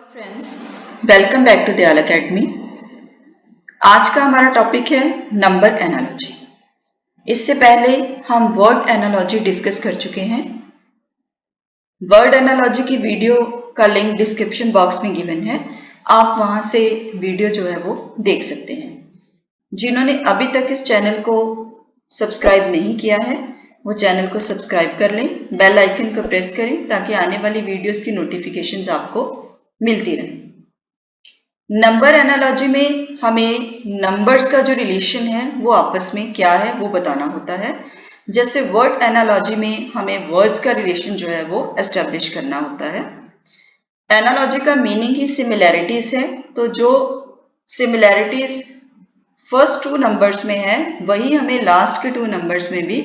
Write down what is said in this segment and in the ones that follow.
Friends, welcome back to Dayal academy. आज का हमारा टॉपिक है नंबर एनालॉजी। इससे पहले हम वर्ड एनालॉजी डिस्कस कर चुके हैं। वर्ड एनालॉजी की वीडियो का लिंक डिस्क्रिप्शन बॉक्स में गिवन है, आप वहां से वीडियो जो है वो देख सकते हैं। जिन्होंने अभी तक इस चैनल को सब्सक्राइब नहीं किया है वो चैनल को सब्सक्राइब कर लें, बेल आइकन को प्रेस करें ताकि आने वाली वीडियोस की नोटिफिकेशंस आपको मिलती रहे। नंबर एनालॉजी में हमें नंबर्स का जो रिलेशन है वो आपस में क्या है वो बताना होता है। जैसे वर्ड एनालॉजी में हमें वर्ड्स का रिलेशन जो है वो एस्टेब्लिश करना होता है। एनालॉजी का मीनिंग ही सिमिलैरिटीज है, तो जो सिमिलैरिटीज फर्स्ट टू नंबर्स में है वही हमें लास्ट के टू नंबर्स में भी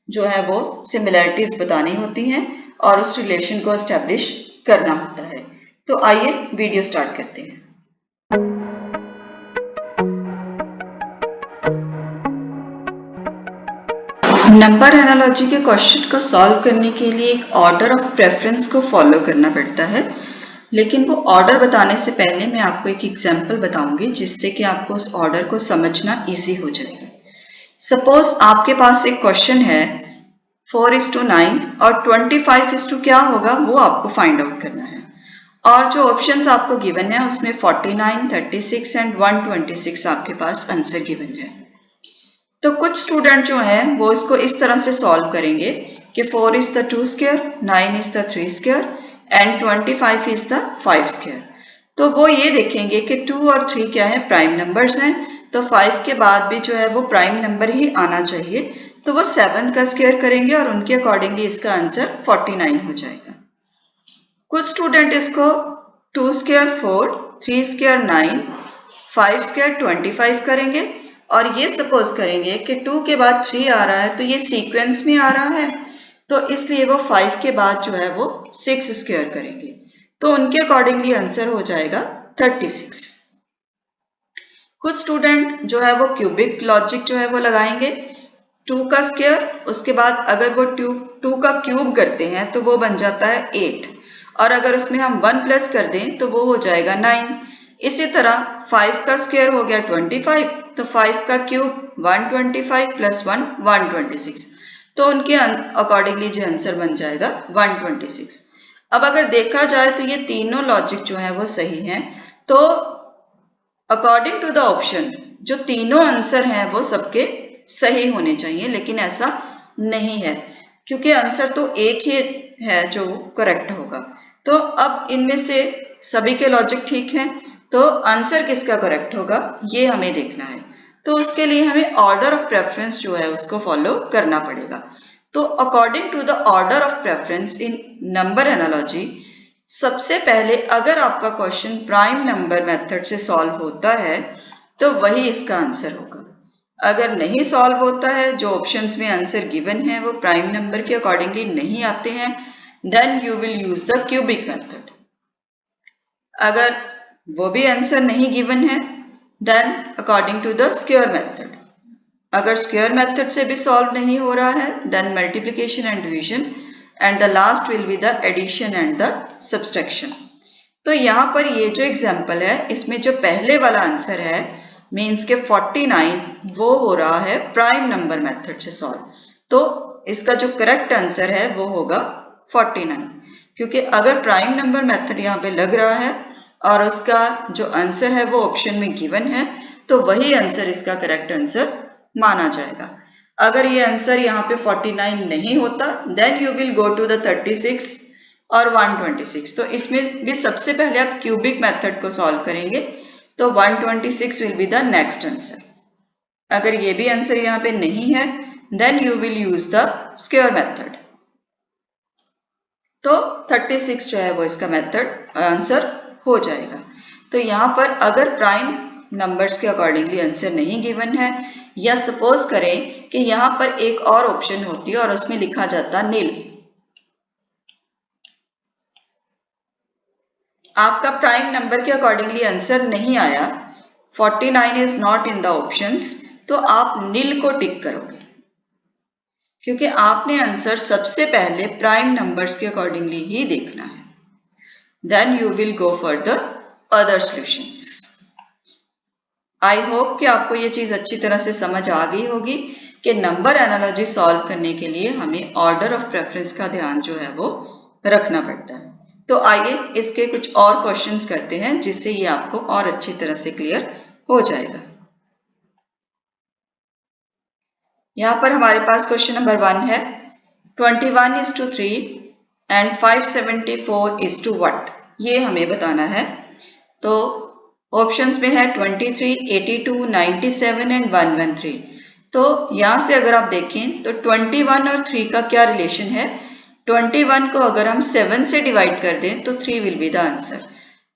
जो है वो सिमिलैरिटीज बतानी होती हैं और उस रिलेशन को एस्टेब्लिश करना होता है। तो आइए वीडियो स्टार्ट करते हैं। नंबर एनालॉजी के क्वेश्चन को सॉल्व करने के लिए एक ऑर्डर ऑफ प्रेफरेंस को फॉलो करना पड़ता है, लेकिन वो ऑर्डर बताने से पहले मैं आपको एक एग्जांपल बताऊंगी जिससे कि आपको उस ऑर्डर को समझना इजी हो जाएगा। सपोज आपके पास एक क्वेश्चन है 4:9 और 25 क्या होगा वो आपको फाइंड आउट करना है, और जो ऑप्शंस आपको गिवन है उसमें 49, 36 एंड 126 आपके पास आंसर गिवन है। तो कुछ स्टूडेंट जो हैं वो इसको इस तरह से सॉल्व करेंगे कि 4 is the 2 square, 9 is the 3 square and 25 is the 5 square। तो वो ये देखेंगे कि 2 और 3 क्या है, प्राइम नंबर्स हैं, तो 5 के बाद भी जो है वो प्राइम नंबर ही आना चाहिए, तो वो 7 का स्क्वायर करेंगे और उनके अकॉर्डिंगली इसका आंसर 49 हो जाएगा। कुछ स्टूडेंट इसको 2 square 4, 3 square 9, 5 square 25 करेंगे और ये सपोज करेंगे कि 2 के बाद 3 आ रहा है तो ये सीक्वेंस में आ रहा है, तो इसलिए वो 5 के बाद जो है वो 6 स्क्वायर करेंगे, तो उनके अकॉर्डिंगली आंसर हो जाएगा 36। कुछ स्टूडेंट जो है वो क्यूबिक लॉजिक जो है वो लगाएंगे, 2 का स्क्वायर, उसके बाद अगर वो 2 का क्यूब करते हैं तो वो बन जाता है 8, और अगर उसमें हम 1 प्लस कर दें तो वो हो जाएगा 9। इसी तरह 5 का स्क्वायर हो गया 25, तो 5 का क्यूब 125 प्लस 1 126, तो उनके अकॉर्डिंगली जो आंसर बन जाएगा 126। अब अगर देखा जाए तो ये तीनों लॉजिक जो है वो सही हैं, तो अकॉर्डिंग टू द ऑप्शन जो तीनों आंसर हैं वो सबके सही होने चाहिए, लेकिन ऐसा नहीं है क्योंकि आंसर तो एक ही है जो करेक्ट होगा। तो अब इनमें से सभी के लॉजिक ठीक हैं, तो आंसर किसका करेक्ट होगा ये हमें देखना है। तो उसके लिए हमें ऑर्डर ऑफ प्रेफरेंस जो है उसको फॉलो करना पड़ेगा। तो according to the order of preference in number analogy, सबसे पहले अगर आपका क्वेश्चन प्राइम नंबर मेथड से सॉल्व होता है तो वही इसका आंसर होगा। अगर नहीं सॉल्व होता है, जो ऑप्शंस में आंसर गिवन है वो प्राइम नंबर के अकॉर्डिंगली नहीं आते हैं, then you will use the cubic method. अगर वो भी आंसर नहीं गिवन है, then according to the square method. अगर स्क्वायर मेथड से भी सॉल्व नहीं हो रहा है, then multiplication and division, and the last will be the addition and the subtraction. तो यहाँ पर ये जो एग्जाम्पल है इसमें जो पहले वाला आंसर है मीन्स के 49 वो हो रहा है प्राइम नंबर मेथड से सॉल्व, तो इसका जो करेक्ट आंसर है वो होगा 49, क्योंकि अगर प्राइम नंबर मेथड यहाँ पे लग रहा है और उसका जो आंसर है वो ऑप्शन में गिवन है, तो वही आंसर इसका करेक्ट आंसर माना जाएगा। अगर ये आंसर यहाँ पे 49 नहीं होता, then you will go to the 36 और 126। तो इसमें भी सबसे पहले आप क्यूबिक मेथड को सॉल्व करेंगे, तो 126 will be the next answer. अगर ये भी आंसर यहाँ पे नहीं है, then you will use the square method, तो 36 जो है वो इसका मेथड आंसर हो जाएगा। तो यहाँ पर अगर प्राइम नंबर्स के अकॉर्डिंगली आंसर नहीं गिवन है, या सपोज करें कि यहाँ पर एक और ऑप्शन होती है और उसमें लिखा जाता नील, आपका प्राइम नंबर के अकॉर्डिंगली आंसर नहीं आया, 49 is not in the options, तो आप नील को टिक करोगे क्योंकि आपने आंसर सबसे पहले प्राइम नंबर्स के अकॉर्डिंगली ही देखना है। then you will go for the other solutions. I hope कि आपको ये चीज अच्छी तरह से समझ आ गई होगी कि नंबर एनालॉजी सॉल्व करने के लिए हमें ऑर्डर ऑफ प्रेफरेंस का ध्यान जो है वो रखना पड़ता है। तो आइए इसके कुछ और क्वेश्चंस करते हैं जिससे ये आपको और अच्छी तरह से क्लियर हो जाएगा। यहाँ पर हमारे पास क्वेश्चन नंबर 1 है 21:3 एंड 574 what, ये हमें बताना है। तो ऑप्शंस में है 23, 82, 97 एंड 113। तो यहाँ से अगर आप देखें तो 21 और 3 का क्या रिलेशन है। 21 को अगर हम 7 से डिवाइड कर दें तो 3 विल बी द आंसर।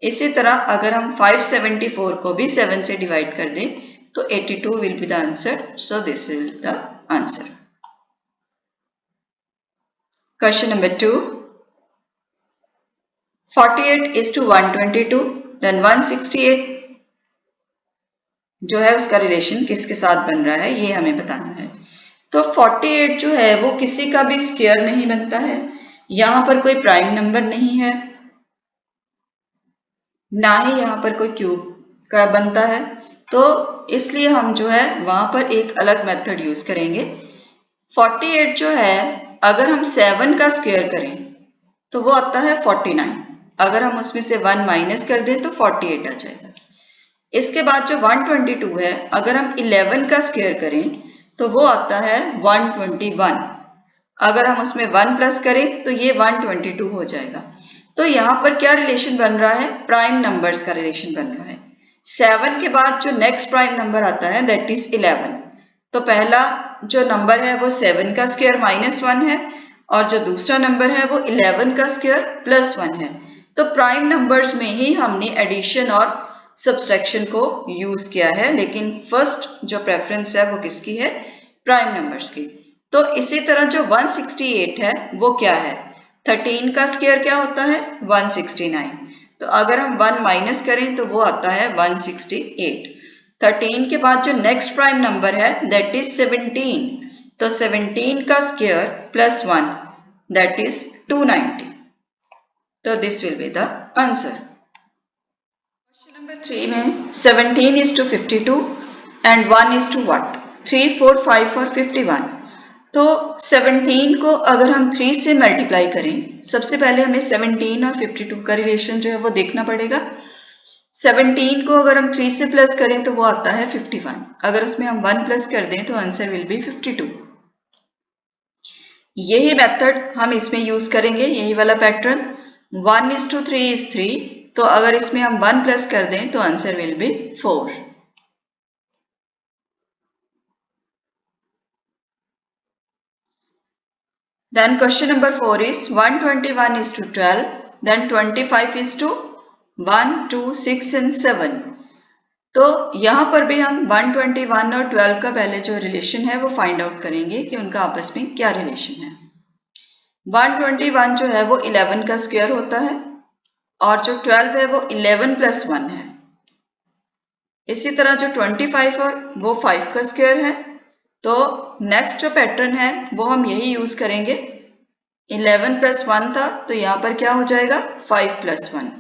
इसी तरह अगर हम 574 को भी 7 से डिवाइड कर दें तो 82 will be the answer. So this is the answer. Question number 2. 48:122. Then 168 जो है उसका रिलेशन किसके साथ बन रहा है ये हमें बताना है। तो 48 जो है वो किसी का भी स्क्वायर नहीं बनता है, यहां पर कोई प्राइम नंबर नहीं है, ना ही यहां पर कोई क्यूब का बनता है। तो इसलिए हम जो है वहां पर एक अलग मेथड यूज करेंगे। 48 जो है अगर हम 7 का स्क्वायर करें तो वो आता है 49। अगर हम उसमें से 1 माइनस कर दें तो 48 आ जाएगा। इसके बाद जो 122 है अगर हम 11 का स्क्वायर करें तो वो आता है 121। अगर हम उसमें 1 प्लस करें तो ये 122 हो जाएगा। तो यहाँ पर क्या रिलेशन बन रहा है, प्राइम नंबर्स का रिलेशन बन रहा है। 7 के बाद जो नेक्स्ट प्राइम नंबर आता है दैट इज 11। तो पहला जो नंबर है वो 7 का स्क्वायर -1 है और जो दूसरा नंबर है वो 11 का स्क्वायर +1 है। तो प्राइम नंबर्स में ही हमने एडिशन और सब्सट्रैक्शन को यूज किया है, लेकिन फर्स्ट जो प्रेफरेंस है वो किसकी है, प्राइम नंबर्स की। तो इसी तरह जो 168 है वो क्या है, 13 का स्क्वायर क्या होता है 169। तो अगर हम 1 माइनस करें तो वो आता है 168। 13 के बाद जो नेक्स्ट प्राइम नंबर है दैट इज 17। तो 17 का स्क्वायर +1 दैट इज 290। तो this will be the answer. Question number 3 में 17:52 एंड 1 what, 3, 4, 5 और 51। तो 17 को अगर हम 3 से मल्टीप्लाई करें, सबसे पहले हमें 17 और 52 का रिलेशन जो है वो देखना पड़ेगा। 17 को अगर हम 3 से प्लस करें तो वो आता है 51। अगर उसमें हम 1 प्लस कर दें तो आंसर विल बी 52। यही मेथड हम इसमें यूज करेंगे, यही वाला पैटर्न। 1:3 is 3। तो अगर इसमें हम 1 प्लस कर दें तो answer will B 4। Then question number 4 is 121:12, then 25:1, 2, 6 and 7। तो यहाँ पर भी हम 121 और 12 का पहले जो रिलेशन है वो फाइंड आउट करेंगे कि उनका आपस में क्या रिलेशन है। 121 जो है वो 11 का स्क्वायर होता है और जो 12 है वो 11 + 1 है। इसी तरह जो 25 और वो 5 का स्क्वायर है। तो नेक्स्ट जो पैटर्न है वो हम यही यूज करेंगे। 11 + 1 था तो यहाँ पर क्या हो जाएगा 5 + 1,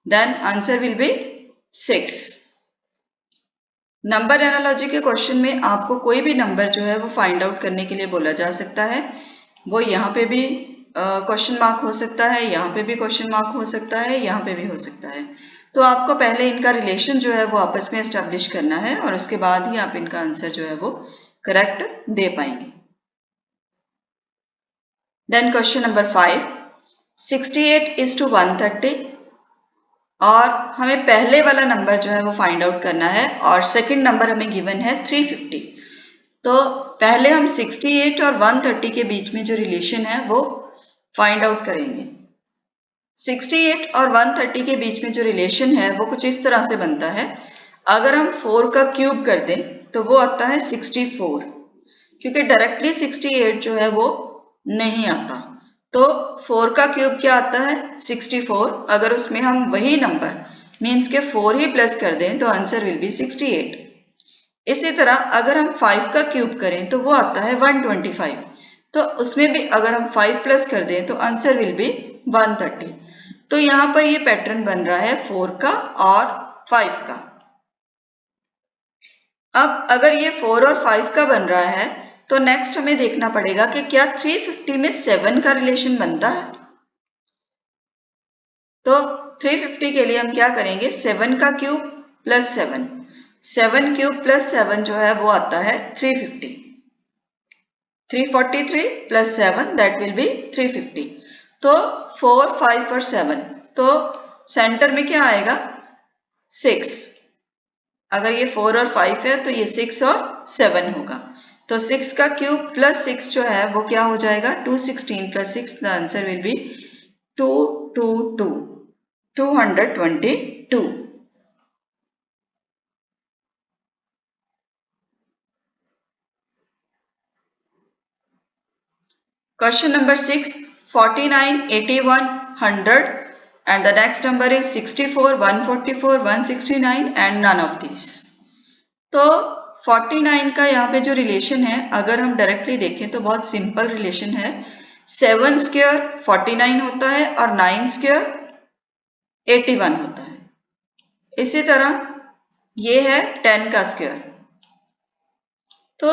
then answer will be 6। Number analogy के क्वेश्चन में आपको कोई भी नंबर जो है वो फाइंड आउट करने के लिए बोला जा सकता है। वो यहाँ पे भी क्वेश्चन मार्क हो सकता है, यहाँ पे भी क्वेश्चन मार्क हो सकता है, यहाँ पे भी हो सकता है। तो आपको पहले इनका रिलेशन जो है वो आपस में एस्टेब्लिश करना है और उसके बाद ही आप इनका आंसर जो है वो करेक्ट दे पाएंगे। देन क्वेश्चन नंबर 5, 68:130 और हमें पहले वाला नंबर जो है वो फाइंड आउट करना है और सेकंड नंबर हमें गिवन है 350। तो पहले हम 68 और 130 के बीच में जो रिलेशन है वो फाइंड आउट करेंगे। 68 और 130 के बीच में जो रिलेशन है वो कुछ इस तरह से बनता है। अगर हम 4 का क्यूब कर दें तो वो आता है 64, क्योंकि डायरेक्टली 68 जो है वो नहीं आता। तो 4 का क्यूब क्या आता है 64। अगर उसमें हम वही नंबर मीन्स के 4 ही प्लस कर दें तो आंसर विल बी 68। इसी तरह अगर हम 5 का क्यूब करें तो वो आता है 125। तो उसमें भी अगर हम 5 प्लस कर दें तो आंसर विल बी 130। तो यहाँ पर ये पैटर्न बन रहा है 4 का और 5 का। अब अगर ये 4 और 5 का बन रहा है तो नेक्स्ट हमें देखना पड़ेगा कि क्या 350 में 7 का रिलेशन बनता है। तो 350 के लिए हम क्या करेंगे, 7 का क्यूब प्लस 7, 7 क्यूब प्लस 7 जो है वो आता है 350, 343 प्लस 7 दैट विल बी 350। तो 4, 5 और 7, तो सेंटर में क्या आएगा 6। अगर ये 4 और 5 है तो ये 6 और 7 होगा। तो 6 का क्यूब प्लस 6 जो है वो क्या हो जाएगा 216 plus 6, the answer will B 222, 222। Question number 6, 49, 81, 100 and the next number is 64, 144, 169 and none of these. तो 49 का यहाँ पे जो रिलेशन है अगर हम डायरेक्टली देखें तो बहुत सिंपल रिलेशन है। 7 स्क्वायर 49 होता है और 9 स्क्वायर 81 होता है। इसी तरह ये है 10 का स्क्वायर, तो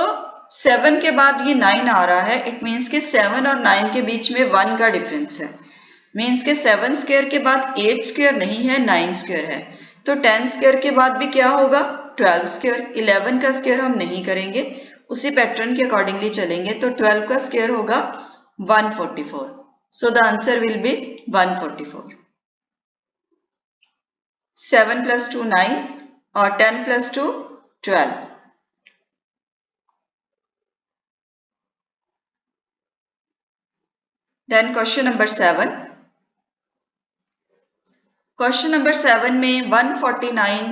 7 के बाद ये 9 आ रहा है, इट मीन्स कि 7 और 9 के बीच में 1 का डिफरेंस है। मीन्स के 7 स्क्वायर के बाद 8 स्क्वायर नहीं है, 9 स्क्वायर है। तो 10 स्क्वायर के बाद भी क्या होगा 12 स्क्वायर। 11 का स्क्वायर हम नहीं करेंगे, उसी पैटर्न के अकॉर्डिंगली चलेंगे। तो 12 का स्क्वायर होगा 144। So the answer will B 144। 7 plus 2 9 और 10 plus 2 12। Then question number 7. Question number 7 में 149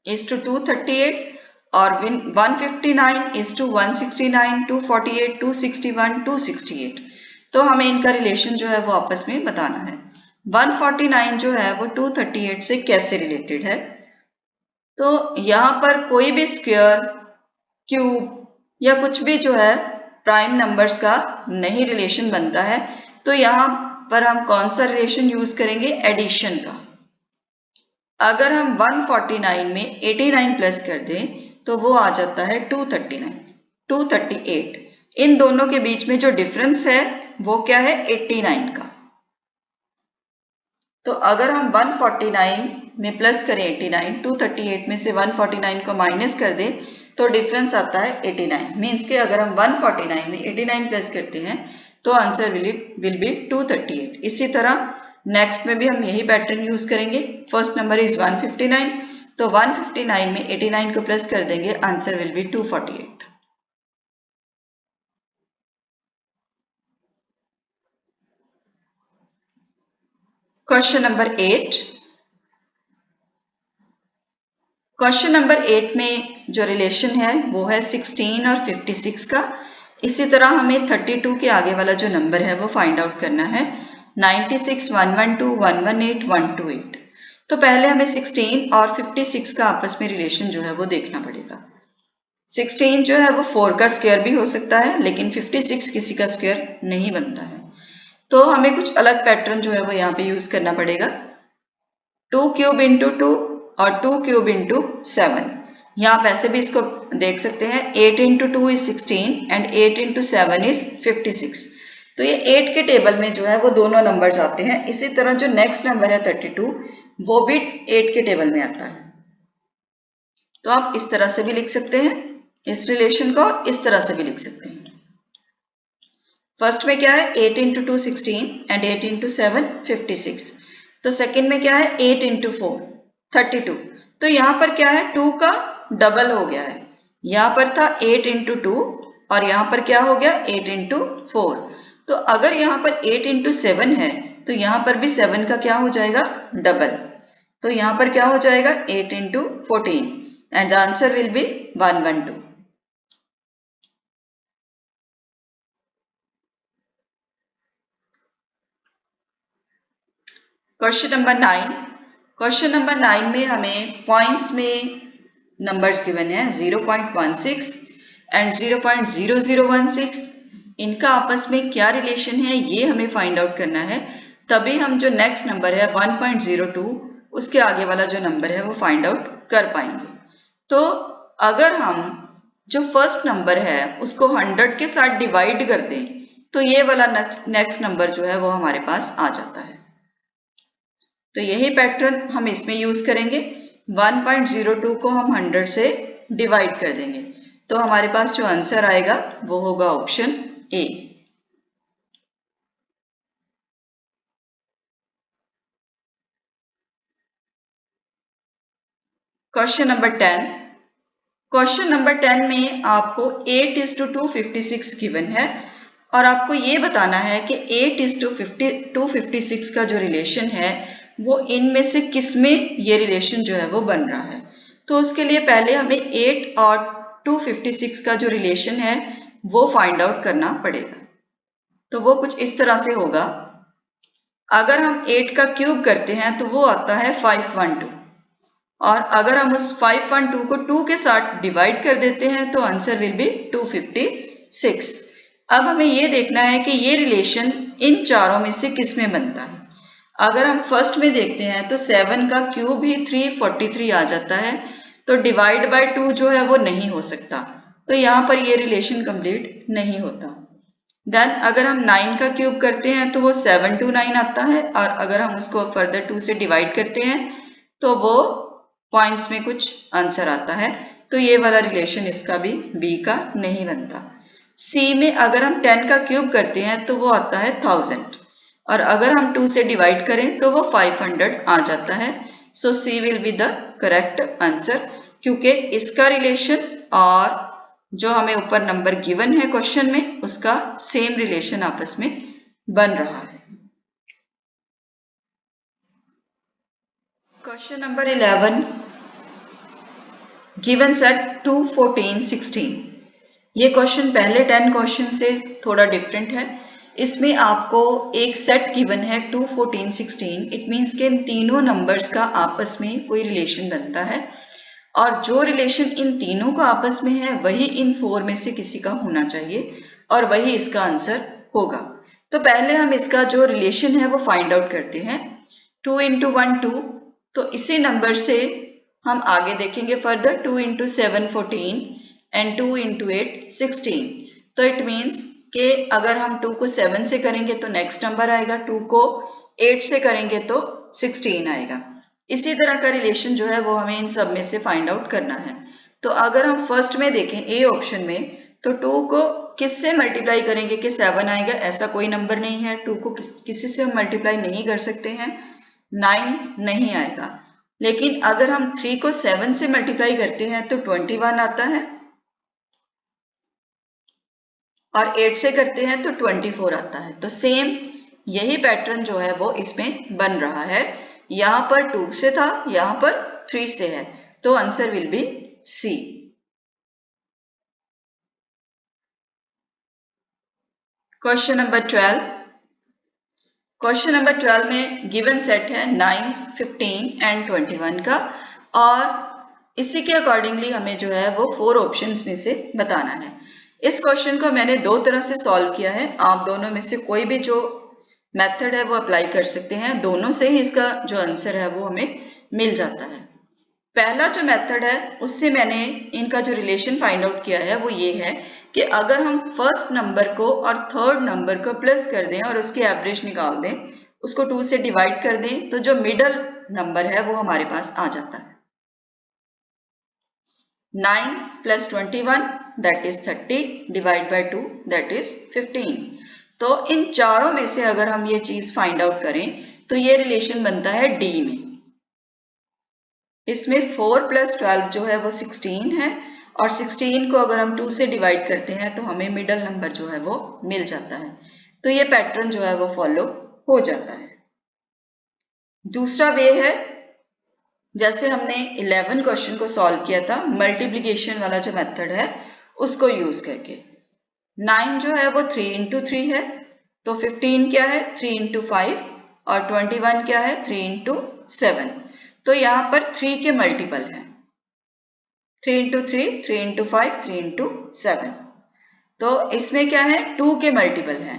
is to 238 और 159 is to 169, 248, 261, 268। तो हमें इनका रिलेशन जो है वो आपस में बताना है। 149 जो है वो 238 से कैसे रिलेटेड है। तो यहाँ पर कोई भी स्क्वायर, क्यूब या कुछ भी जो है प्राइम नंबर्स का नहीं रिलेशन बनता है। तो यहाँ पर हम कौन सा रिलेशन यूज करेंगे, एडिशन का। अगर हम 149 में 89 प्लस कर दें तो वो आ जाता है 239, 238। इन दोनों के बीच में जो डिफरेंस है वो क्या है 89 का। तो अगर हम 149 में प्लस करें 89, 238 में से 149 को माइनस कर दें तो डिफरेंस आता है 89। मीन्स के अगर हम 149 में 89 प्लस करते हैं तो आंसर विल बी 238। इसी तरह नेक्स्ट में भी हम यही पैटर्न यूज करेंगे। फर्स्ट नंबर इज 159, तो 159 में 89 को प्लस कर देंगे, answer will B 248। Question number 8। Question number 8 में जो रिलेशन है वो है 16 और 56 का। इसी तरह हमें 32 के आगे वाला जो नंबर है वो फाइंड आउट करना है। 96, 112, 118, 128। तो पहले हमें 16 और 56 का आपस में रिलेशन जो है वो देखना पड़ेगा। 16 जो है वो 4 का स्क्वायर भी हो सकता है, लेकिन 56 किसी का स्क्वायर नहीं बनता है। तो हमें कुछ अलग पैटर्न जो है वो यहाँ पे यूज करना पड़ेगा। 2 क्यूब इंटू 2 और 2 क्यूब इंटू 7। यहाँ आप ऐसे भी इसको देख सकते हैं, 8 into 2 is 16 and 8 into 7 is 56। तो ये 8 के टेबल में जो है वो दोनों नंबर्स आते हैं। इसी तरह जो नेक्स्ट नंबर है 32 वो भी 8 के टेबल में आता है। तो आप इस तरह से भी लिख सकते हैं इस रिलेशन को, इस तरह से भी लिख सकते हैं। फर्स्ट में क्या है 8 इंटू 2 16 एंड 8 इंटू 7 56। तो सेकेंड में क्या है 8 इंटू 4 32। तो यहाँ पर क्या है 2 का डबल हो गया है। यहाँ पर था 8 इंटू 2 और यहाँ पर क्या हो गया 8 इंटू 4। तो अगर यहाँ पर 8 इंटू 7 है तो यहाँ पर भी 7 का क्या हो जाएगा डबल। तो यहाँ पर क्या हो जाएगा 8 into 14 and the answer will B 112। Question number 9। Question number 9 में हमें पॉइंट्स में नंबर्स गिवन है 0.16 एंड 0.0016। इनका आपस में क्या रिलेशन है ये हमें फाइंड आउट करना है। तभी हम जो नेक्स्ट नंबर है 1.02 उसके आगे वाला जो नंबर है वो फाइंड आउट कर पाएंगे। तो अगर हम जो फर्स्ट नंबर है उसको 100 के साथ डिवाइड कर दें तो ये वाला नेक्स्ट नंबर जो है वो हमारे पास आ जाता है। तो यही पैटर्न हम इसमें यूज करेंगे। 1.02 को हम 100 से डिवाइड कर देंगे तो हमारे पास जो आंसर आएगा वो होगा option A. Question number 10। Question number 10 में आपको 8:256 गिवन है और आपको ये बताना है कि 8:256 का जो रिलेशन है वो इनमें से किस में ये रिलेशन जो है वो बन रहा है। तो उसके लिए पहले हमें 8 और 256 का जो रिलेशन है वो फाइंड आउट करना पड़ेगा। तो वो कुछ इस तरह से होगा। अगर हम 8 का क्यूब करते हैं तो वो आता है 512 और अगर हम उस 512 को 2 के साथ डिवाइड कर देते हैं तो आंसर विल बी 256। अब हमें ये देखना है कि ये रिलेशन इन चारों में से किस में बनता है। अगर हम फर्स्ट में देखते हैं तो 7 का क्यूब ही 343 आ जाता है, तो डिवाइड बाय 2 जो है वो नहीं हो सकता, तो यहाँ पर ये रिलेशन कंप्लीट नहीं होता। देन अगर हम 9 का क्यूब करते हैं तो वो 729 आता है और अगर हम उसको फर्दर 2 से डिवाइड करते हैं तो वो पॉइंट्स में कुछ आंसर आता है, तो ये वाला रिलेशन इसका भी बी का नहीं बनता। सी में अगर हम 10 का क्यूब करते हैं तो वो आता है 1000 और अगर हम 2 से डिवाइड करें तो वो 500 आ जाता है। So C will be the correct answer, क्योंकि इसका रिलेशन और जो हमें ऊपर नंबर गिवन है क्वेश्चन में उसका सेम रिलेशन आपस में बन रहा है। Question number 11 given set 2, 14, 16। ये क्वेश्चन पहले 10 क्वेश्चन से थोड़ा डिफरेंट है। इसमें आपको एक सेट गिवन है 2, 14, 16। इट मीन्स के इन तीनों नंबर्स का आपस में कोई रिलेशन बनता है और जो रिलेशन इन तीनों का आपस में है वही इन 4 में से किसी का होना चाहिए और वही इसका आंसर होगा। तो पहले हम इसका जो रिलेशन है वो फाइंड आउट करते हैं। 2 × 1 2, तो इसी नंबर से हम आगे देखेंगे फर्दर। 2 × 7 14 एंड 2 × 8 16। तो इट मीन्स कि अगर हम 2 को 7 से करेंगे तो नेक्स्ट नंबर आएगा, 2 को 8 से करेंगे तो 16 आएगा। इसी तरह का रिलेशन जो है वो हमें इन सब में से फाइंड आउट करना है। तो अगर हम फर्स्ट में देखें ए ऑप्शन में, तो 2 को किससे मल्टीप्लाई करेंगे कि 7 आएगा, ऐसा कोई नंबर नहीं है। 2 को किसी से हम मल्टीप्लाई नहीं कर सकते हैं, 9 नहीं आएगा। लेकिन अगर हम 3 को 7 से मल्टीप्लाई करते हैं तो 21 आता है और 8 से करते हैं तो 24 आता है। तो सेम यही पैटर्न जो है वो इसमें बन रहा है। यहां पर 2 से था, यहां पर 3 से है, तो answer will be C. Question number 12। Question number 12 में गिवन सेट है 9, 15 एंड 21 का और इसी के अकॉर्डिंगली हमें जो है वो 4 ऑप्शंस में से बताना है। इस क्वेश्चन को मैंने दो तरह से सॉल्व किया है। आप दोनों में से कोई भी जो मेथड है वो अप्लाई कर सकते हैं, दोनों से ही इसका जो आंसर है वो हमें मिल जाता है। पहला जो मेथड है उससे मैंने इनका जो रिलेशन फाइंड आउट किया है वो ये है कि अगर हम फर्स्ट नंबर को और थर्ड नंबर को प्लस कर दें और उसकी एवरेज निकाल दें, उसको 2 से डिवाइड कर दें, तो जो मिडल नंबर है वो हमारे पास आ जाता है। 9 + 21 that is 30, divide by 2 that is 15। तो इन चारों में से अगर हम ये चीज फाइंड आउट करें तो ये रिलेशन बनता है डी में। इसमें 4 + 12 जो है वो 16 है और 16 को अगर हम 2 से डिवाइड करते हैं तो हमें मिडल नंबर जो है वो मिल जाता है। तो ये पैटर्न जो है वो फॉलो हो जाता है। दूसरा वे है, जैसे हमने 11 क्वेश्चन को सॉल्व किया था मल्टीप्लिकेशन वाला जो मेथड है उसको यूज करके। 9 जो है वो 3 × 3 है, तो 15 क्या है 3 × 5 और 21 क्या है 3 × 7। तो यहां पर 3 के मल्टीपल है, 3 × 3, 3 × 5, 3 × 7। तो इसमें क्या है 2 के मल्टीपल है,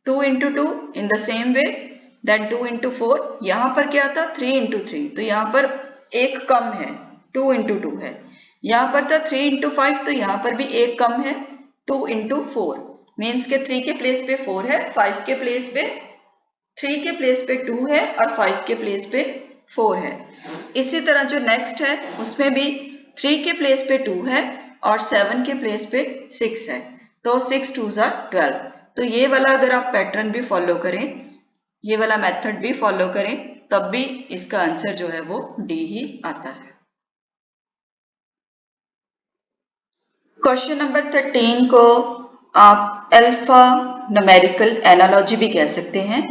2 × 2 in the same way then 2 into 4, यहाँ पर क्या था 3 इंटू 3, तो यहाँ पर एक कम है 2 इंटू 2 है। यहाँ पर था 3 इंटू 5, तो यहाँ पर भी एक कम है 2 इंटू 4, मीन्स के 3 के प्लेस पे 4 है, 5 के प्लेस पे 3 के प्लेस पे 2 है और 5 के प्लेस पे 4 है। इसी तरह जो नेक्स्ट है उसमें भी 3 के प्लेस पे 2 है और 7 के प्लेस पे 6 है, तो 6 2s are 12। तो ये वाला अगर आप पैटर्न भी फॉलो करें, ये वाला मेथड भी फॉलो करें, तब भी इसका आंसर जो है वो डी ही आता है। क्वेश्चन नंबर 13 को आप अल्फा न्यूमेरिकल एनालॉजी भी कह सकते हैं।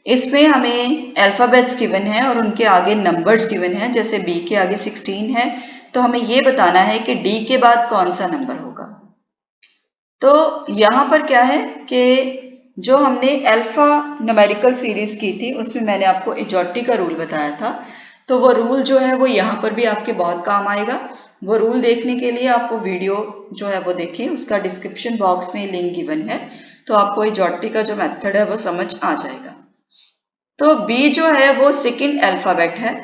इसमें हमें अल्फाबेट्स गिवन है और उनके आगे नंबर्स गिवन है, जैसे बी के आगे 16 है, तो हमें ये बताना है कि डी के बाद कौन सा नंबर होगा। तो यहाँ पर क्या है कि जो हमने अल्फा न्यूमेरिकल सीरीज की थी उसमें मैंने आपको इजोटी का रूल बताया था, तो वो रूल जो है वो यहाँ पर भी आपके बहुत काम आएगा। वो रूल देखने के लिए आप वो वीडियो जो है वो देखें, उसका डिस्क्रिप्शन बॉक्स में लिंक गिवन है, तो आपको इजोटी का जो मेथड है वो समझ आ जाएगा। तो बी जो है वो सेकंड अल्फाबेट है,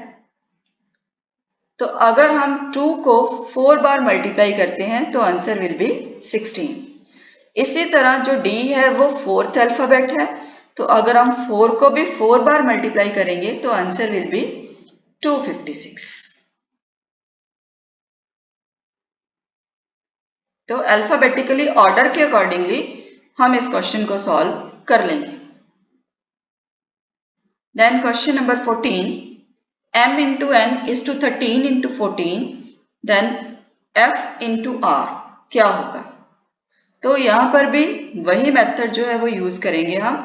तो अगर हम 2 को 4 बार मल्टीप्लाई करते हैं तो आंसर विल बी 16। इसी तरह जो डी है वो फोर्थ अल्फाबेट है, तो अगर हम 4 को भी 4 बार मल्टीप्लाई करेंगे तो आंसर विल बी 256। तो अल्फाबेटिकली ऑर्डर के अकॉर्डिंगली हम इस क्वेश्चन को सॉल्व कर लेंगे। Then question number 14, m into n is to 13 into 14, then f into r क्या होगा। तो यहाँ पर भी वही मेथड जो है वो यूज करेंगे हम।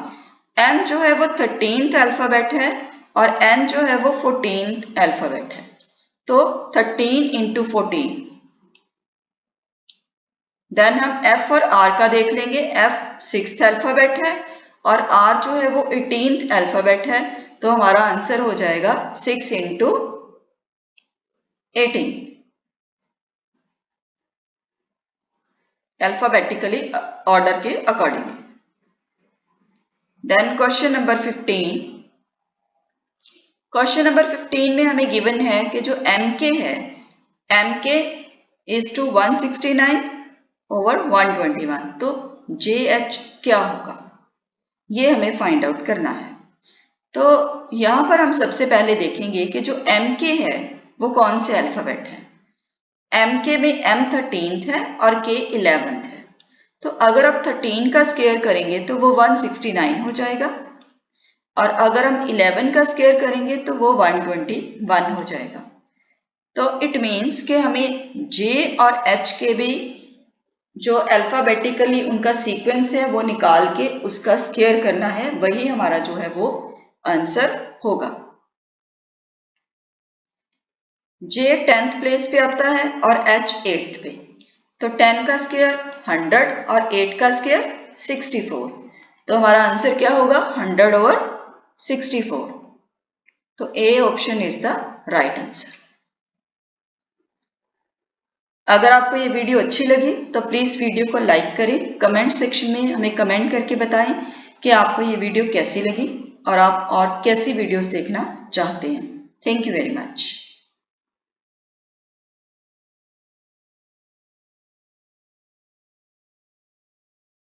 m जो है वो 13th अल्फाबेट है और n जो है वो 14th अल्फाबेट है, तो 13 into 14। देन हम f और r का देख लेंगे। f 6th अल्फाबेट है और r जो है वो 18th अल्फाबेट है, तो हमारा आंसर हो जाएगा 6 into 18 अल्फाबेटिकली ऑर्डर के अकॉर्डिंगली। Then question number 15, question number 15 में हमें गिवन है कि जो mk है, mk इज टू 169 ओवर 121, तो jh क्या होगा ये हमें फाइंड आउट करना है। तो यहां पर हम सबसे पहले देखेंगे कि जो mk है वो कौन से अल्फाबेट है। mk में m 13th है और k 11th है, तो अगर आप 13 का स्क्वायर करेंगे तो वो 169 हो जाएगा, और अगर हम 11 का स्क्वायर करेंगे तो वो 121 हो जाएगा। तो इट मीन्स कि हमें j और h के भी जो अल्फाबेटिकली उनका सीक्वेंस है वो निकाल के उसका स्क्वायर करना है, वही हमारा जो है वो आंसर होगा। j 10th प्लेस पे आता है और h 8th पे, तो 10 का स्क्वायर 100 और 8 का स्क्वायर 64, तो हमारा आंसर क्या होगा 100 ओवर 64। तो A option is the right answer. अगर आपको ये वीडियो अच्छी लगी तो प्लीज वीडियो को लाइक करें, कमेंट सेक्शन में हमें कमेंट करके बताएं कि आपको ये वीडियो कैसी लगी और आप और कैसी वीडियोस देखना चाहते हैं। Thank you very much.